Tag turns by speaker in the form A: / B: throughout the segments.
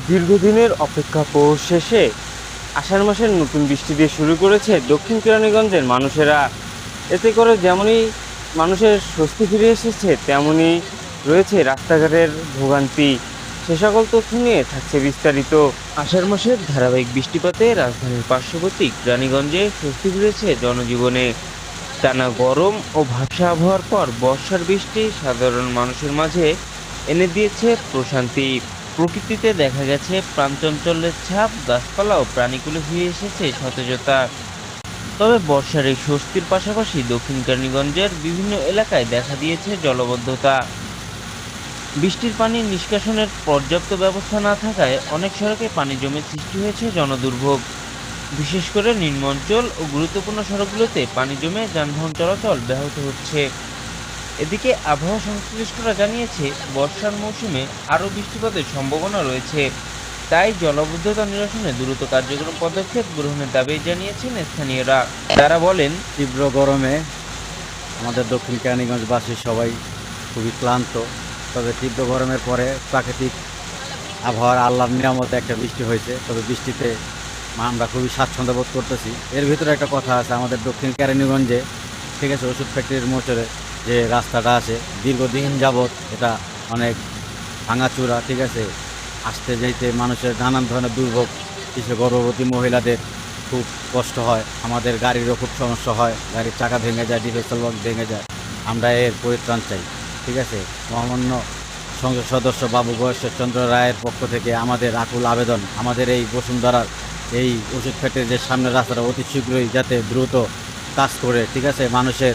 A: দীর্ঘদিনের অপেক্ষা শেষে আষাঢ় মাসের নতুন বৃষ্টি দিয়ে শুরু করেছে দক্ষিণ কেরানীগঞ্জের মানুষেরা। এতে করে যেমনই মানুষের স্বস্তি ফিরে এসেছে, তেমনই রয়েছে রাস্তাঘাটের ভোগান্তি। সে সকল তথ্য নিয়ে থাকছে বিস্তারিত। আষাঢ় মাসের ধারাবাহিক বৃষ্টিপাতে রাজধানীর পার্শ্ববর্তী কেরানীগঞ্জে স্বস্তি ফিরেছে জনজীবনে। টানা গরম ও ভ্যাপসা আবহাওয়ার পর বর্ষার বৃষ্টি সাধারণ মানুষের মাঝে এনে দিয়েছে প্রশান্তি। প্রকৃতিতে দেখা গেছে প্রাণচঞ্চলের ছাপ, গাছপালা ও প্রাণীকুলে ফিরে এসেছে সতেজতা। তবে বর্ষার এই স্বস্তির পাশাপাশি দক্ষিণ কেরানীগঞ্জের বিভিন্ন এলাকায় দেখা দিয়েছে জলাবদ্ধতা। বৃষ্টির পানি নিষ্কাশনের পর্যাপ্ত ব্যবস্থা না থাকায় অনেক সড়কে পানি জমে সৃষ্টি হয়েছে জনদুর্ভোগ। বিশেষ করে নিম্ন অঞ্চল ও গুরুত্বপূর্ণ সড়কগুলোতে পানি জমে যানবাহন চলাচল ব্যাহত হচ্ছে। এদিকে আবহাওয়া সংশ্লিষ্টরা জানিয়েছে, বর্ষার মৌসুমে আরও বৃষ্টিপাতের সম্ভাবনা রয়েছে। তাই জলাবদ্ধতা নিরসনে দ্রুত কার্যক্রম পদক্ষেপ গ্রহণের দাবি জানিয়েছেন স্থানীয়রা। তারা বলেন,
B: তীব্র গরমে আমাদের দক্ষিণ কেরানীগঞ্জবাসী সবাই খুবই ক্লান্ত। তবে তীব্র গরমের পরে প্রাকৃতিক আবহাওয়ার আল্লাহর নিয়ামতে একটা বৃষ্টি হয়েছে। তবে বৃষ্টিতে আমরা খুবই স্বাচ্ছন্দ্য বোধ করতেছি। এর ভিতরে একটা কথা আছে, আমাদের দক্ষিণ কেরানীগঞ্জে, ঠিক আছে, ওষুধ ফ্যাক্টরির মোচরে যে রাস্তাটা আছে, দীর্ঘদিন যাবৎ এটা অনেক ভাঙাচোরা, ঠিক আছে। আসতে যাইতে মানুষের নানান ধরনের দুর্ভোগ, বিশেষ গর্ভবতী মহিলাদের খুব কষ্ট হয়। আমাদের গাড়িরও খুব সমস্যা হয়, গাড়ির চাকা ভেঙে যায়, ডিফেন্সাল বক্স ভেঙে যায়। আমরা এর পরিত্রাণ চাই, ঠিক আছে। মহামান্য সংসদ সদস্য বাবু গয়েশ্বরচন্দ্র রায়ের পক্ষ থেকে আমাদের আকুল আবেদন, আমাদের এই বসুন্ধরার এই ওষুধ ফ্যাক্টরির যে সামনের রাস্তাটা অতি শীঘ্রই যাতে দ্রুত কাজ করে, ঠিক আছে, মানুষের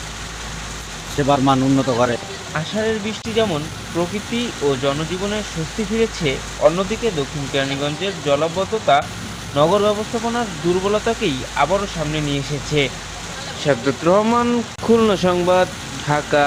B: সেবার মান উন্নত করে।
A: আষাঢ়ের বৃষ্টি যেমন প্রকৃতি ও জনজীবনের স্বস্তি ফিরেছে, অন্যদিকে দক্ষিণ কেরানীগঞ্জের জলাবদ্ধতা নগর ব্যবস্থাপনার দুর্বলতাকেই আবারও সামনে নিয়ে এসেছে। শাবদুর রহমান, খুলনা সংবাদ, ঢাকা।